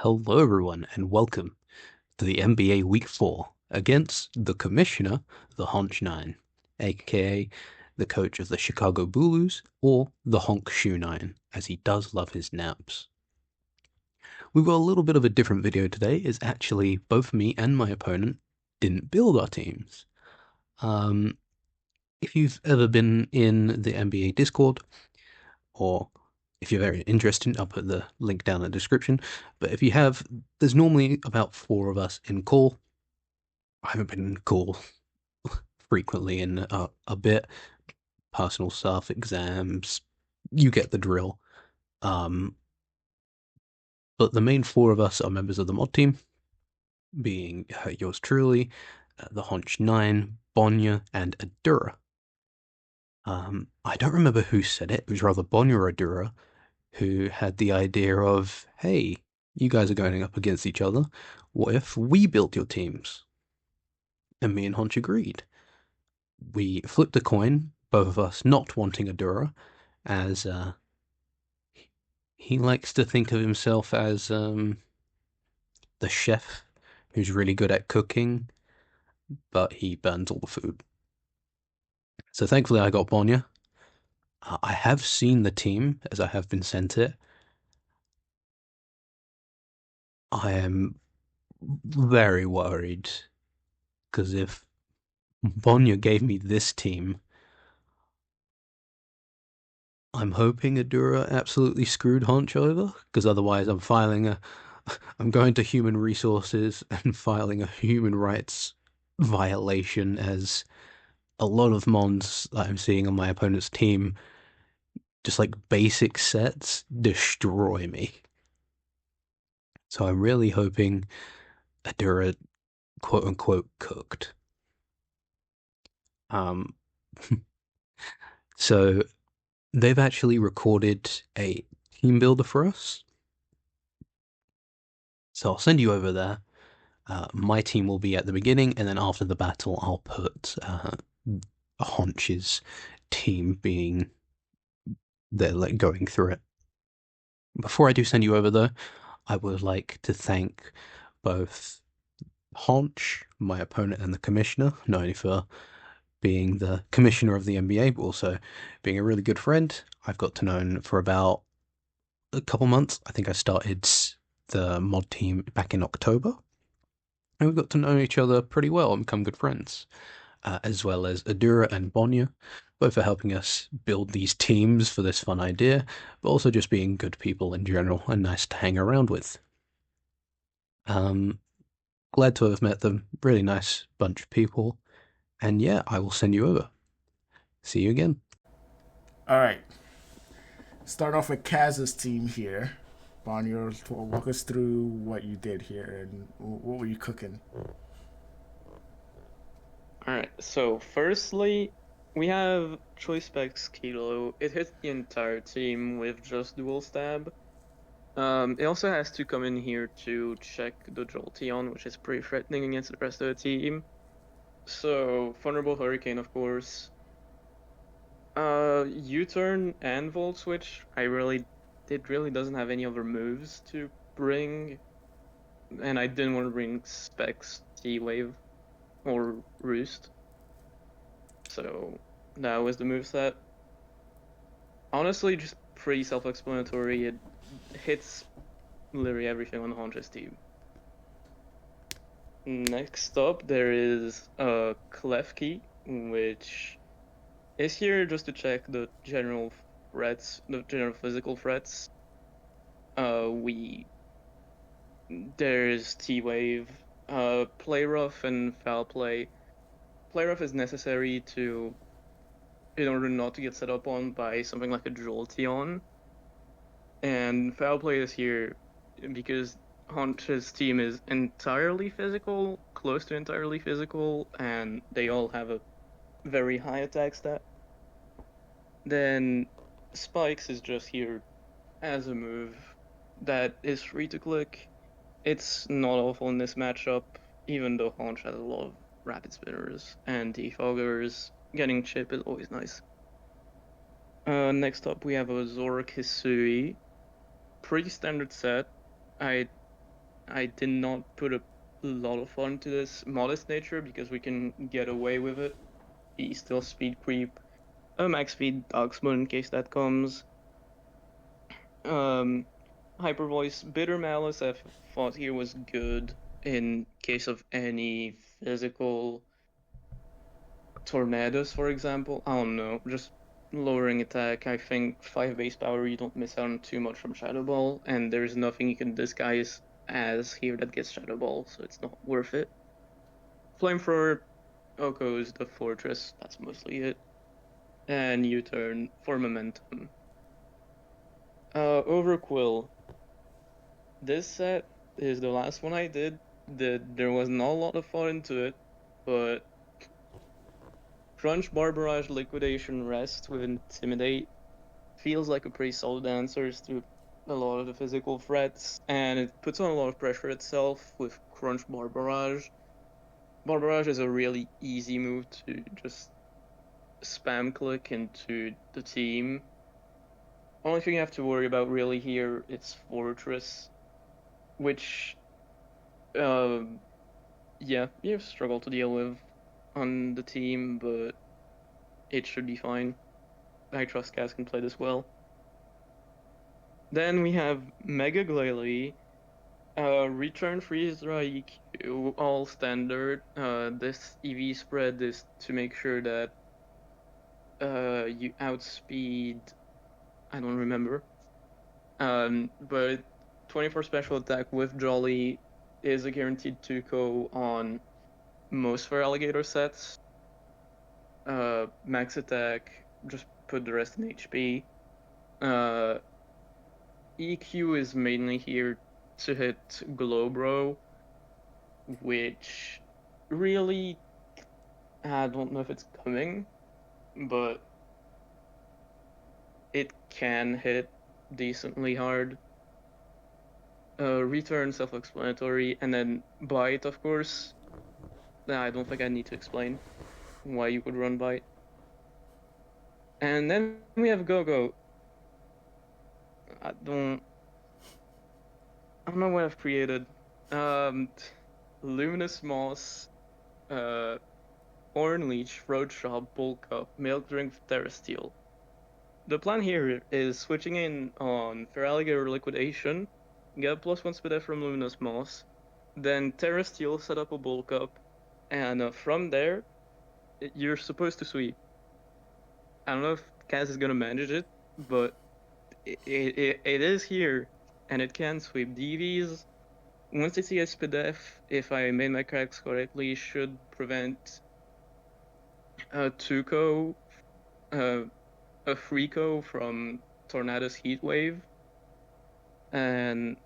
Hello, everyone, and welcome to the MBA Week 4 against the Commissioner, the Honch 9, aka the coach of the Chicago Bulus, or the Honk Shoe 9, as he does love his naps. We've got a little bit of a different video today, as actually both me and my opponent didn't build our teams. If you've ever been in the MBA Discord, or if you're very interested, I'll put the link down in the description. But if you have, there's normally about 4 of us in call. I haven't been in call frequently in a bit. Personal stuff, exams, you get the drill. But the main 4 of us are members of the mod team, being yours truly, the Honch 9, Boniour, and Adura. I don't remember who said it. It was rather Boniour or Adura who had the idea of, hey, you guys are going up against each other. What if we built your teams? And me and Honch agreed. We flipped a coin, both of us not wanting Adura, as he likes to think of himself as the chef who's really good at cooking, but he burns all the food. So thankfully I got Boniour. I have seen the team, as I have been sent it. I am very worried, because if Boniour gave me this team, I'm hoping Adura absolutely screwed Honch over, because otherwise I'm going to human resources and filing a human rights violation, as a lot of mons that I'm seeing on my opponent's team, just like basic sets, destroy me. So I'm really hoping Adura quote unquote cooked. Um, so they've actually recorded a team builder for us. So I'll send you over there. My team will be at the beginning, and then after the battle, I'll put Honch's team being there, like going through it. Before I do send you over, though, I would like to thank both Honch, my opponent, and the commissioner, not only for being the commissioner of the MBA, but also being a really good friend. I've got to know him for about a couple months. I think I started the mod team back in October, and we've got to know each other pretty well and become good friends. As well as Adura and Boniour, both for helping us build these teams for this fun idea, but also just being good people in general and nice to hang around with. Glad to have met them. Really nice bunch of people. And yeah, I will send you over. See you again. All right. Start off with Kaz's team here. Boniour, walk us through what you did here and what were you cooking? Alright, so firstly, we have Choice Specs Kilo. It hits the entire team with just dual stab. It also has to come in here to check the Jolteon, which is pretty threatening against the rest of the team. So, Vulnerable Hurricane, of course. U-turn and Volt Switch. It really doesn't have any other moves to bring, and I didn't want to bring Specs T-Wave or Roost. So that was the moveset. Honestly, just pretty self-explanatory. It hits literally everything on the Honch's team. Next up, there is Klefki, which is here just to check the general threats, the general physical threats. We There's T-Wave, Play Rough, and Foul Play. Play Rough is necessary in order not to get set up on by something like a Jolteon. And Foul Play is here because Honch's team is entirely physical, close to entirely physical, and they all have a very high attack stat. Then Spikes is just here as a move that is free to click. It's not awful in this matchup, even though Honch has a lot of rapid spinners and defoggers. Getting chip is always nice. Next up we have a Zoroark Hisui. Pretty standard set. I I did not put a lot of thought into this modest nature because we can get away with it. He still speed creep. Max speed Darksmoon in case that comes. Um, Hyper Voice, Bitter Malice, I thought here was good in case of any physical tornadoes, for example. I don't know, just lowering attack. I think 5 base power, you don't miss out on too much from Shadow Ball, and there's nothing you can disguise as here that gets Shadow Ball, so it's not worth it. Flamethrower, Oko's the Fortress, that's mostly it. And U-turn for momentum. Overquill. This set is the last one I did. There was not a lot of thought into it, but Crunch, Barbarage, Liquidation, Rest with Intimidate feels like a pretty solid answer to a lot of the physical threats, and it puts on a lot of pressure itself with Crunch, Barbarage. Barbarage is a really easy move to just spam click into the team. Only thing you have to worry about really here is Fortress, which um yeah, you struggle to deal with on the team, but it should be fine. I trust Kaz can play this well. Then we have Mega Glalie, return freeze EQ, all standard. This EV spread is to make sure that you outspeed. I don't remember. But 24 special attack with Jolly is a guaranteed 2-co on most for alligator sets. Max attack, just put the rest in HP. EQ is mainly here to hit Glowbro, which really, I don't know if it's coming, but it can hit decently hard. Return, self-explanatory, and then Bite, of course. I don't think I need to explain why you would run Bite. And then we have Go-Go. I don't I don't know what I've created. Um, Luminous Moss, uh, Horn Leech, Throat Shop, Bulk Up, Milk Drink, Terrasteel. The plan here is switching in on Feraligatr Liquidation, get +1 speed from Luminous Moss, then Terrasteel, set up a Bulk Up, and from there, you're supposed to sweep. I don't know if Kaz is gonna manage it, but it is here, and it can sweep. DVs, once they see a SPDF, if I made my cracks correctly, should prevent a 2-co, uh, a 3-co from Tornado's Heat Wave. And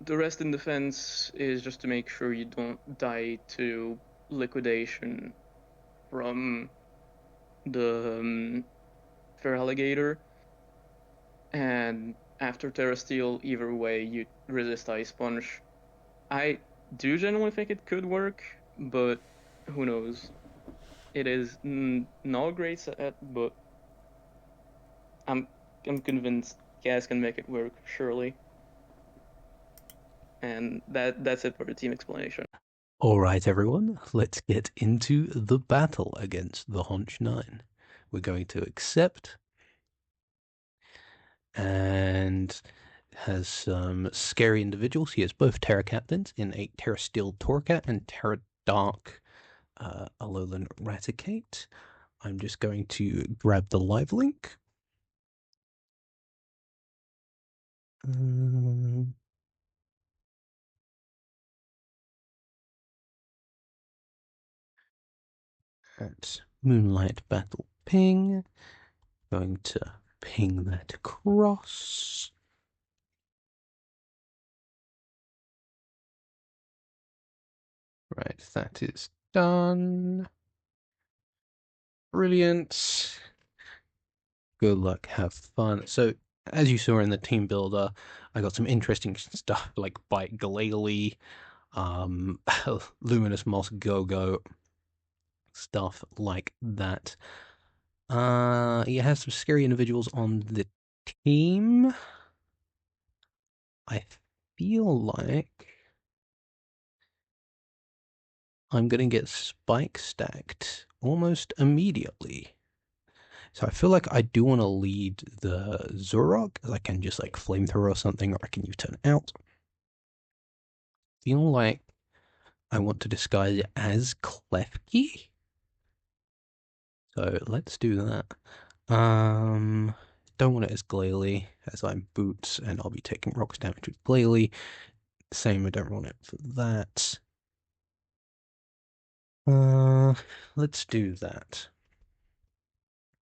the rest in defense is just to make sure you don't die to liquidation from the Feraligatr. And after Terrasteel, either way, you resist Ice Punch. I do genuinely think it could work, but who knows? It is not a great set, but I'm convinced Kaz can make it work, surely. And that's it for the team explanation. All right, everyone, let's get into the battle against the Honch 9. We're going to accept, and has some scary individuals. He has both Terra Captains in a Terra Steel Torcat and Terra Dark Alolan Raticate. I'm just going to grab the live link. That's Moonlight Battle Ping. Going to ping that across. Right, that is done. Brilliant. Good luck, have fun. So, as you saw in the team builder, I got some interesting stuff like Bite Glalie, Luminous Moss Go-Go, stuff like that. You have some scary individuals on the team. I feel like I'm going to get spike stacked almost immediately. So I feel like I do want to lead the Zurok, as I can just like flamethrower or something, or I can U-turn out. Feel like I want to disguise it as Klefki. So let's do that. Don't want it as Glalie, as I'm Boots, and I'll be taking rocks damage with Glalie. Same, I don't want it for that. Let's do that.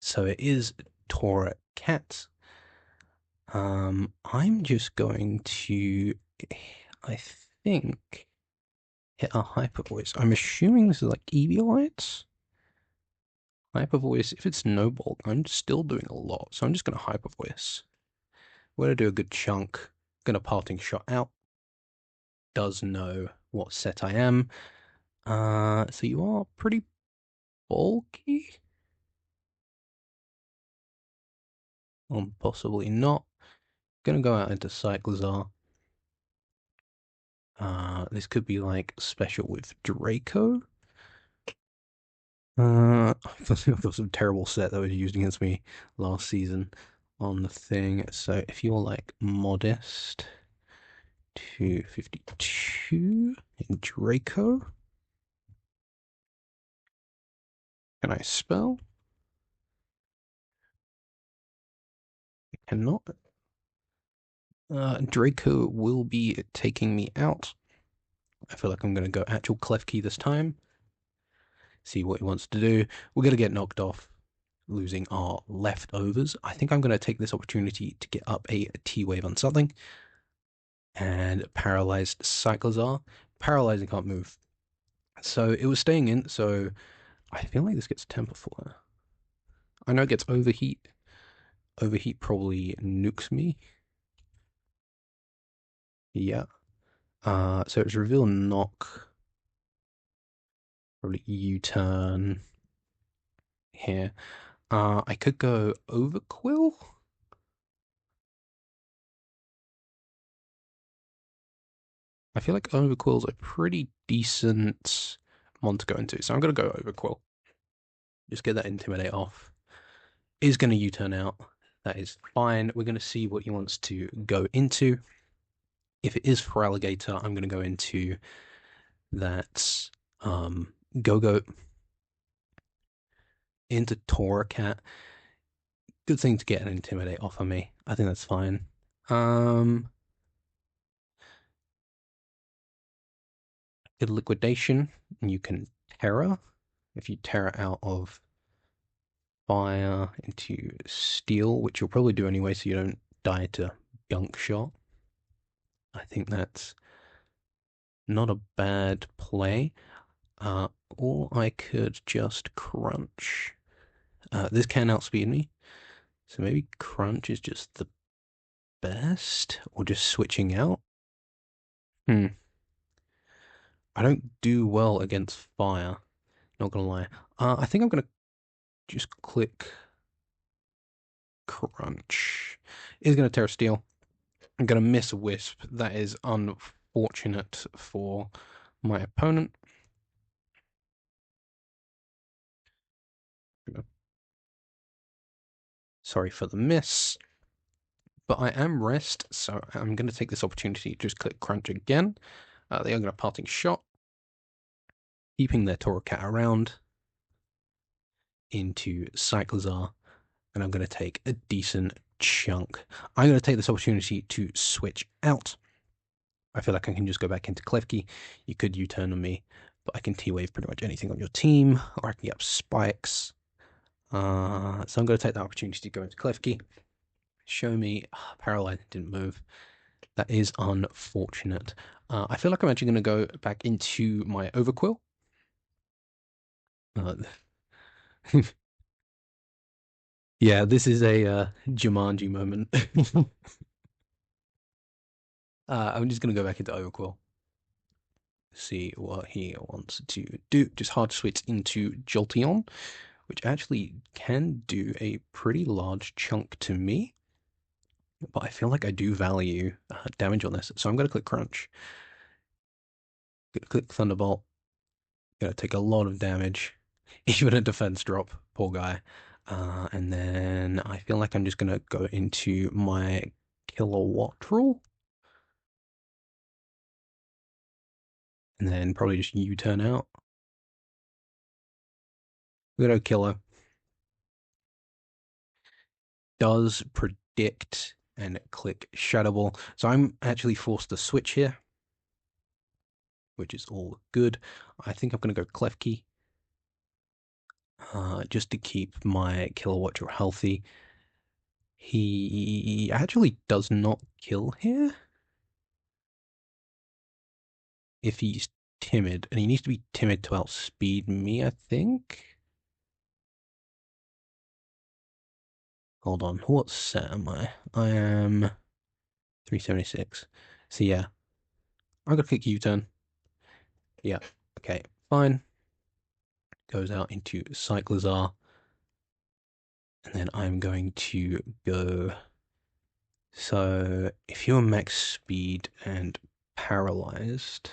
So it is Tora Cat. I'm just going to, I think, hit a Hyper Voice. I'm assuming this is like Eviolites? Hyper Voice, if it's no bulk, I'm still doing a lot, so I'm just going to Hyper Voice. We're going to do a good chunk. Going to Parting Shot out. Does know what set I am. So you are pretty bulky? Or possibly not. Gonna go out into Cyclozar. This could be like special with Draco. I've got some terrible set that was used against me last season on the thing. So if you're like modest, 252 in Draco, can I spell? I cannot. Draco will be taking me out. I feel like I'm going to go actual Klefki this time. See what he wants to do. We're going to get knocked off, losing our leftovers. I think I'm going to take this opportunity to get up a T-Wave on something. And paralyzed Cyclozar. Paralyzed and can't move. So it was staying in, so I feel like this gets Temper Flare. I know it gets Overheat. Overheat probably nukes me. Yeah. So it's Reveal Knock. Probably U-turn here. I could go Overquill. I feel like Overquill's a pretty decent one to go into, so I'm gonna go Overquill. Just get that Intimidate off. Is gonna U-turn out. That is fine. We're gonna see what he wants to go into. If it is for Alligator, I'm gonna go into that Go-Go into Toracat. Good thing to get an Intimidate off of me. I think that's fine. Good Liquidation, and you can Terra. If you Terra out of fire into steel, which you'll probably do anyway, so you don't die to gunk shot. I think that's not a bad play. Or I could just crunch. This can outspeed me, so maybe crunch is just the best, or just switching out. I don't do well against fire. Not gonna lie. I think I'm gonna just click crunch. Is gonna Terra Steel. I'm going to miss a Wisp. That is unfortunate for my opponent. Sorry for the miss. But I am rest, so I'm going to take this opportunity to just click Crunch again. They are going to Parting Shot, keeping their Torocat around into Cyclozar, and I'm going to take a decent chunk. I'm going to take this opportunity to switch out. I feel like I can just go back into Klefki. You could U-turn on me, but I can T-Wave pretty much anything on your team, or I can get up spikes. So I'm going to take the opportunity to go into Klefki. Show me. Paralyzed didn't move. That is unfortunate. I feel like I'm actually going to go back into my Overquill. Yeah, this is a Jumanji moment. I'm just going to go back into Overquill. See what he wants to do. Just hard switch into Jolteon, which actually can do a pretty large chunk to me. but I feel like I do value damage on this, so I'm going to click Crunch. Gonna click Thunderbolt. Gonna take a lot of damage, even a defense drop. Poor guy. And then I feel like I'm just gonna go into my kilowatt rule, and then probably just U-turn out. Good old killer. Does predict and click Shadow Ball. So I'm actually forced to switch here, which is all good. I think I'm gonna go Clef Key. Just to keep my kilowatt healthy. He actually does not kill here if he's timid, and he needs to be timid to outspeed me, I think. Hold on, what set am I? I am 376. So yeah, I'm gonna click U-turn. Yeah, okay, fine. Goes out into Cyclizar, and then I'm going to go. So if you're max speed and paralyzed,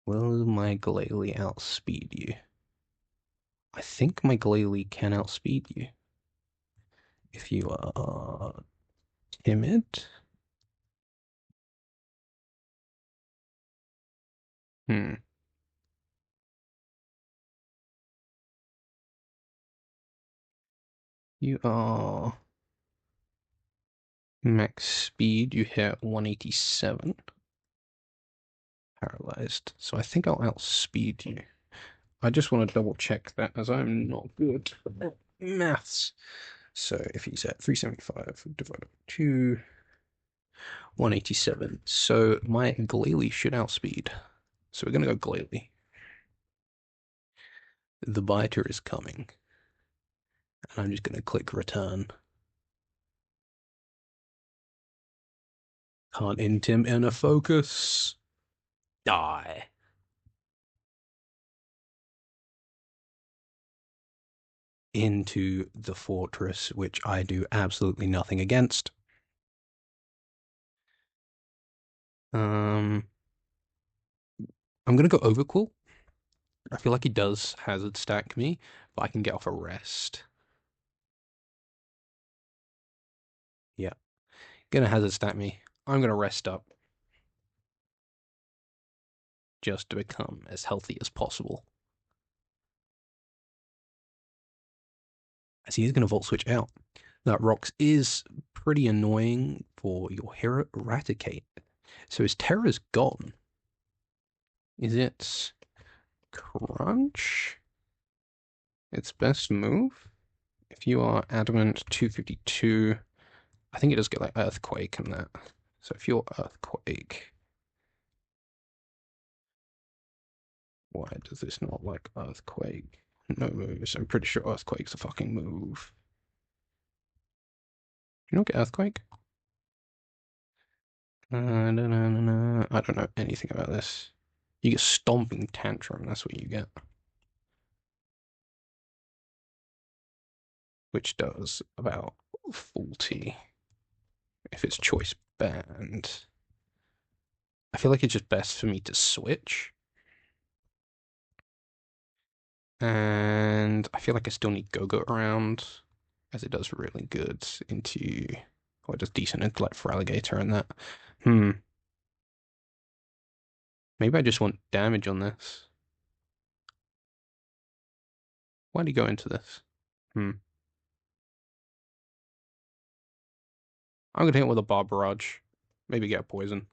will my Glalie outspeed you? I think my Glalie can outspeed you if you are timid. Hmm. You are max speed. You hit 187. Paralyzed. So I think I'll outspeed you. I just want to double check that as I'm not good at maths. So if he's at 375 divided by 2, 187. So my Glalie should outspeed. So we're going to go Glalie. The biter is coming. And I'm just going to click return. Can't int him in a focus. Die. Into the fortress, which I do absolutely nothing against. I'm gonna go Overcool. I feel like he does hazard stack me, but I can get off a rest. Yeah, gonna hazard stack me. I'm gonna rest up just to become as healthy as possible. As he is gonna Volt Switch out. That Rocks is pretty annoying for your hero Eradicate. So his Terror's gone. Is it Crunch? Its best move? If you are Adamant 252, I think it does get like Earthquake and that. So if you're Earthquake, why does this not like Earthquake? No moves. I'm pretty sure Earthquake's a fucking move. Do you not get Earthquake? I don't know anything about this. You get Stomping Tantrum, that's what you get. Which does about 40 if it's choice banned. I feel like it's just best for me to switch. And I feel like I still need Go-Go around, as it does really good into, or it does decent into like for Alligator and that. Maybe I just want damage on this. Why do you go into this? I'm gonna hit it with a Bar Barrage. Maybe get a poison.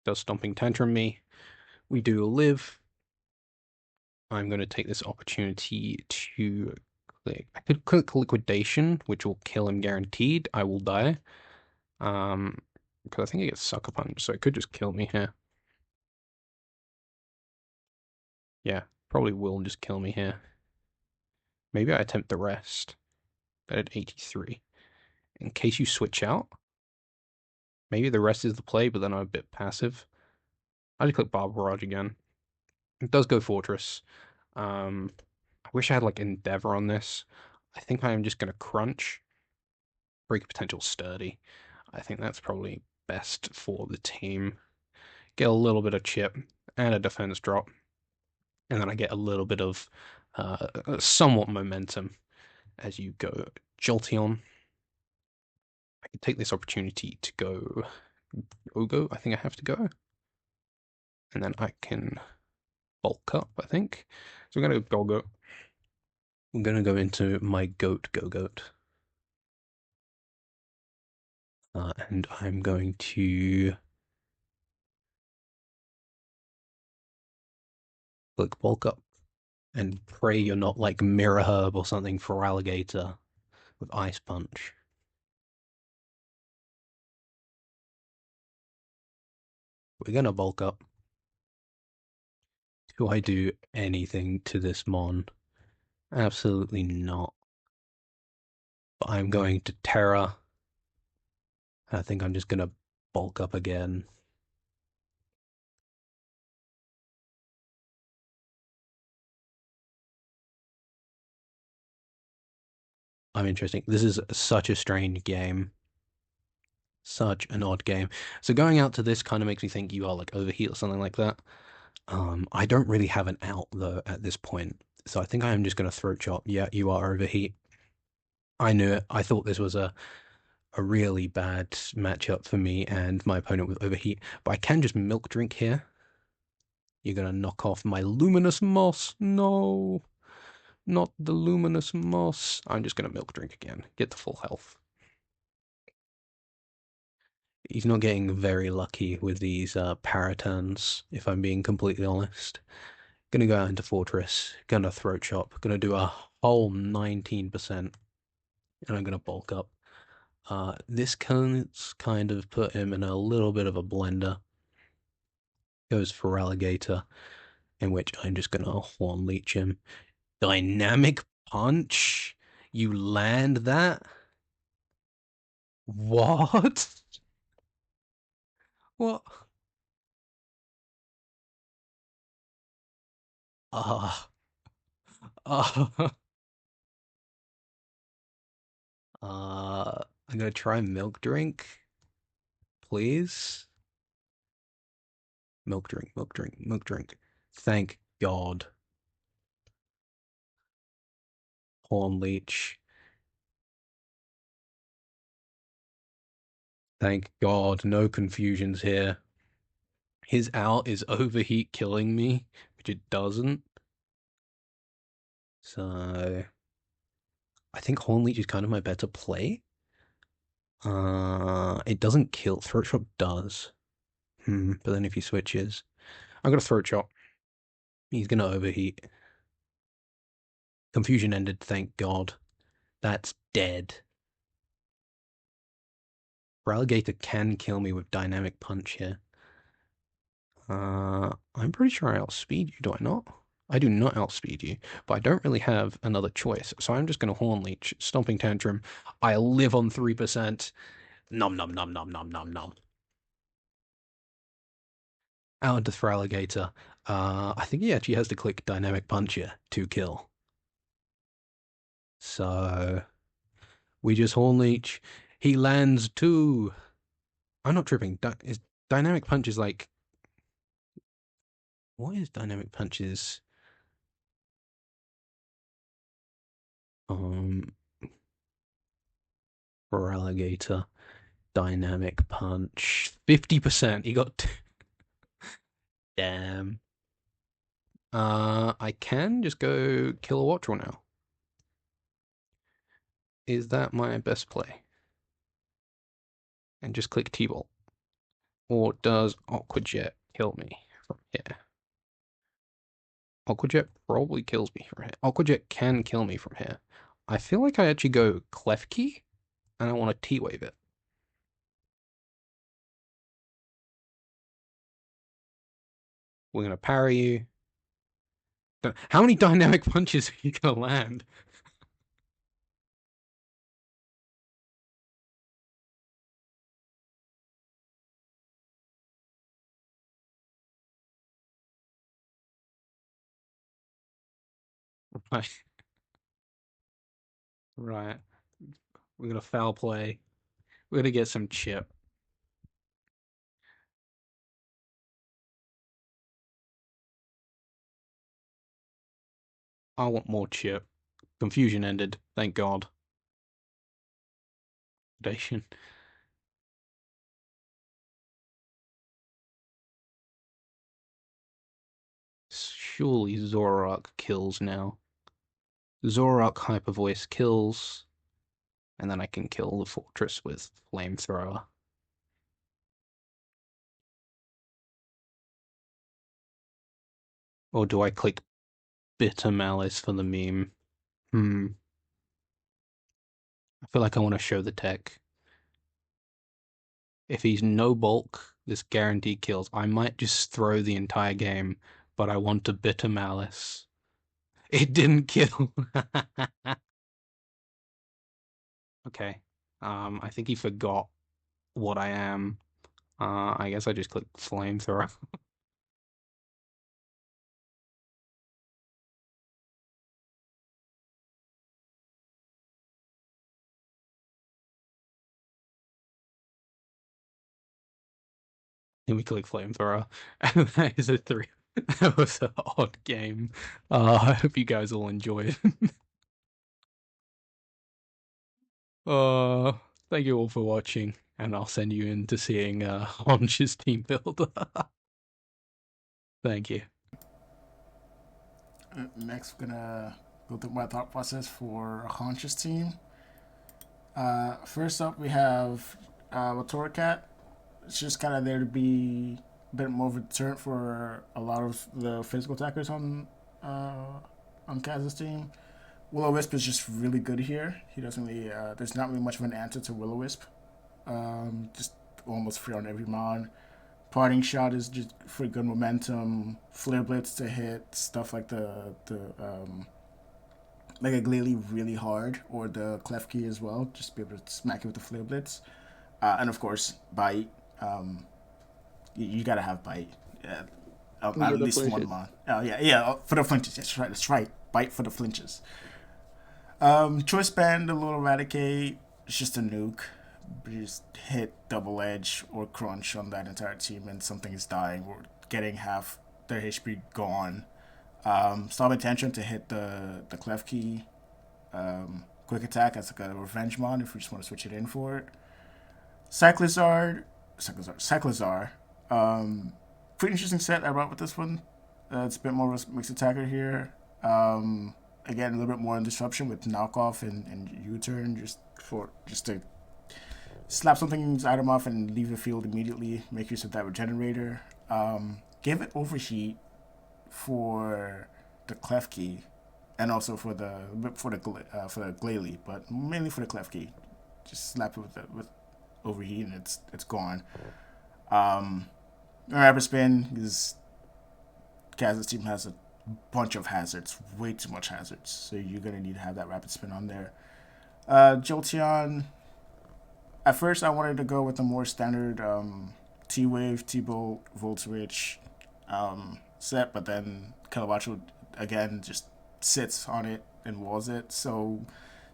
Does Stomping Tantrum me. We do live. I'm gonna take this opportunity to click. I could click Liquidation, which will kill him guaranteed. I will die. Because I think it gets Sucker Punch, so it could just kill me here. Yeah, probably will just kill me here. Maybe I attempt the rest. At 83. In case you switch out, maybe the rest is the play, but then I'm a bit passive. I just click Bar Barrage again. It does go Fortress. I wish I had like Endeavor on this. I think I am just going to crunch, break potential sturdy. I think that's probably best for the team. Get a little bit of chip and a defense drop, and then I get a little bit of somewhat momentum as you go Jolteon. I can take this opportunity to go Ogo. I think I have to go, and then I can bulk up. I think so. We're gonna go Golgo. I'm gonna go into my goat goat, and I'm going to click bulk up and pray you're not like Mirror Herb or something for Alligator with Ice Punch. We're gonna bulk up. Do I do anything to this Mon? Absolutely not. But I'm going to Terra. I think I'm just gonna bulk up again. I'm interesting. This is such a strange game. Such an odd game. So going out to this kind of makes me think you are like overheat or something like that. I don't really have an out though at this point. So I think I am just gonna throat chop. Yeah, you are overheat. I knew it. I thought this was a really bad matchup for me and my opponent with overheat, but I can just milk drink here. You're gonna knock off my luminous moss. No, not the luminous moss. I'm just gonna milk drink again. Get the full health. He's not getting very lucky with these paraturns, if I'm being completely honest. Gonna go out into Fortress, gonna throat chop, gonna do a whole 19%, and I'm gonna bulk up. This can kind of put him in a little bit of a blender. Goes for Alligator, in which I'm just gonna Horn Leech him. Dynamic Punch? You land that? What? What? Ah, I'm gonna try milk drink, please. Milk drink, milk drink, milk drink. Thank God. Horn Leech. Thank God. No confusions here. His out is overheat killing me, which it doesn't. So I think Horn Leech is kind of my better play. It doesn't kill. Throat Chop does. But then if he switches, I'm gonna Throat Chop. He's gonna overheat. Confusion ended, thank God. That's dead. Alligator can kill me with Dynamic Punch here. I'm pretty sure I outspeed you, do I not? I do not outspeed you, but I don't really have another choice. So I'm just going to Horn Leech, Stomping Tantrum. I live on 3%. Nom nom nom nom nom nom nom. Out into Feraligatr. I think he actually has to click Dynamic Punch here to kill. So we just Horn Leech. He lands two. I'm not tripping. Dynamic Punch is like. What is Dynamic Punch's? Um, Feraligatr. Dynamic Punch. 50%. He got. Damn. I can just go kill a Wattrel now. Is that my best play? And just click T-Bolt. Or does Aqua Jet kill me from here? Aqua Jet probably kills me from here. Aqua Jet can kill me from here. I feel like I actually go Klefki, and I want to T-Wave it. We're gonna parry you. How many dynamic punches are you gonna land? Right. We're gonna foul play. We're gonna get some chip. I want more chip. Confusion ended. Thank God. Dation. Surely Zorak kills now. Zorak Hyper Voice kills, and then I can kill the fortress with Flamethrower. Or do I click Bitter Malice for the meme? I feel like I want to show the tech. If he's no bulk, this guaranteed kills. I might just throw the entire game, but I want to Bitter Malice. It didn't kill. Okay. I think he forgot what I am. I guess I just click Flamethrower. Let me click Flamethrower. And that is a 3. That was an odd game. I hope you guys all enjoyed. uh, Thank you all for watching, and I'll send you into seeing Honch's team builder. Thank you. Next, we're gonna go through my thought process for Honch's team. First up, we have a Cat. It's just kind of there to be a bit more of a deterrent for a lot of the physical attackers on Kaz's team. Will-O-Wisp is just really good here. He doesn't really. There's not really much of an answer to Will-O-Wisp. Just almost free on every mon. Parting shot is just for good momentum. Flare blitz to hit stuff like the like a Glalie really hard, or the clef key as well. Just be able to smack it with the flare blitz, and of course bite. You gotta have bite. For At the least one flinches. mon. Oh yeah, for the flinches. That's right. That's right. Bite for the flinches. Choice band, a little eradicate. It's just a nuke. Just hit double edge or crunch on that entire team, and something is dying or getting half their HP gone. Stop attention to hit the clef key. Quick attack as like a revenge mon if we just want to switch it in for it. Cyclizar. Pretty interesting set I brought with this one. It's a bit more of a mixed attacker here. Again, a little bit more in disruption with knockoff and U-turn, just to slap something's item off and leave the field immediately. Make use of that regenerator. Give it overheat for the clef key, and also for the Glalie, but mainly for the clef key. Just slap it with overheat and it's gone. Rapid spin is Kaz's team has a bunch of hazards, way too much hazards, so you're gonna need to have that rapid spin on there. Jolteon. At first, I wanted to go with a more standard T Wave, T Bolt, Volt Switch set, but then Kilowatt again just sits on it and walls it. So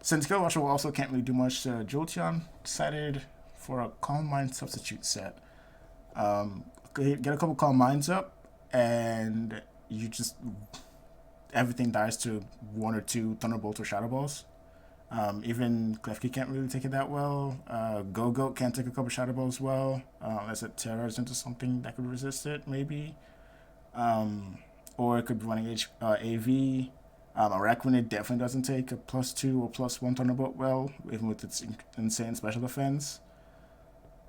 since Kilowatt also can't really do much to Jolteon, decided for a Calm Mind substitute set. Get a couple Calm Minds up, and you just everything dies to one or two Thunderbolts or Shadow Balls. Even Klefki can't really take it that well. Go-Goat can't take a couple Shadow Balls well, unless it tears into something that could resist it, maybe. Or it could be running AV. Araquanid definitely doesn't take a +2 or +1 Thunderbolt well, even with its insane special defense.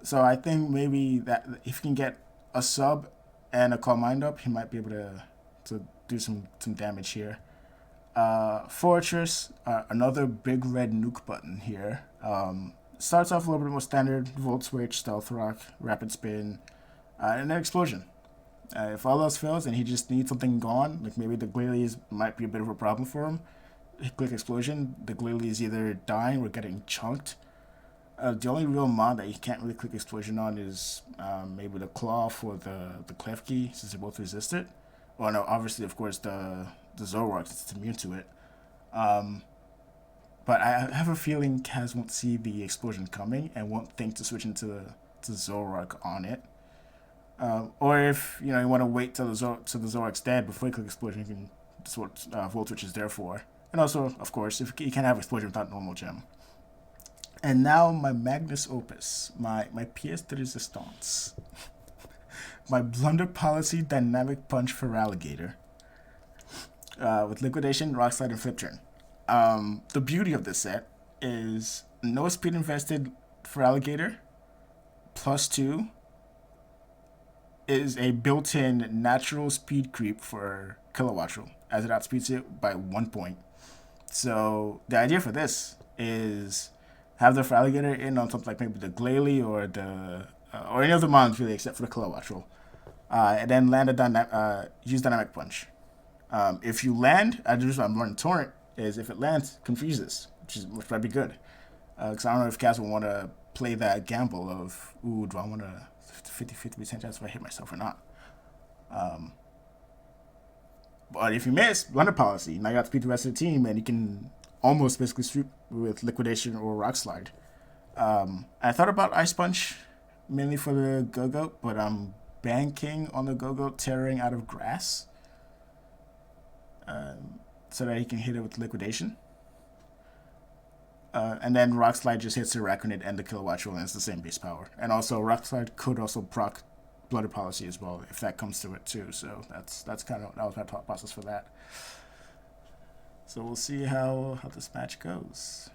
So I think maybe that if he can get a sub and a Calm Mind up, he might be able to do some damage here. Fortress, another big red nuke button here. Starts off a little bit more standard: Volt Switch, Stealth Rock, Rapid Spin, and then Explosion. If all else fails and he just needs something gone, like maybe the Glalie might be a bit of a problem for him, click Explosion. The Glalie is either dying or getting chunked. The only real mod that you can't really click Explosion on is maybe the Claw for the Clef Key, since they both resist it. Well, no, obviously, of course, the Zoroark, it's immune to it. But I have a feeling Kaz won't see the explosion coming and won't think to switch to Zoroark on it. Or if you want to wait till the Zoroark's dead before you click explosion, you can. That's what Volt Switch is there for. And also, of course, if you can't have explosion without normal gem. And now my Magnus Opus, my pièce de résistance, my Blunder Policy Dynamic Punch for Alligator, with Liquidation, Rock Slide, and Flip Turn. The beauty of this set is no speed invested for Alligator, +2 is a built-in natural speed creep for Kilowattrel, as it outspeeds it by 1 point. So the idea for this is have the Alligator in on something like maybe the Glalie or any of the mons really, except for the Kilowattrel, and then land use Dynamic Punch. If you land, I just I'm running Torrent is if it lands, confuses, which might be good. Because I don't know if Kaz will want to play that gamble of, do I want to 50% chance if I hit myself or not. But if you miss, Blunder Policy, now you have to beat the rest of the team, and you can almost basically sweep with Liquidation or Rock Slide. I thought about Ice Punch, mainly for the Go-Go, but I'm banking on the Go-Go tearing out of grass. So that he can hit it with Liquidation. And then Rock Slide just hits the Arachnid and the Kilowattrel, and it's the same base power. And also, Rock Slide could also proc Blunder Policy as well, if that comes to it too. So that was my thought process for that. So we'll see how this match goes.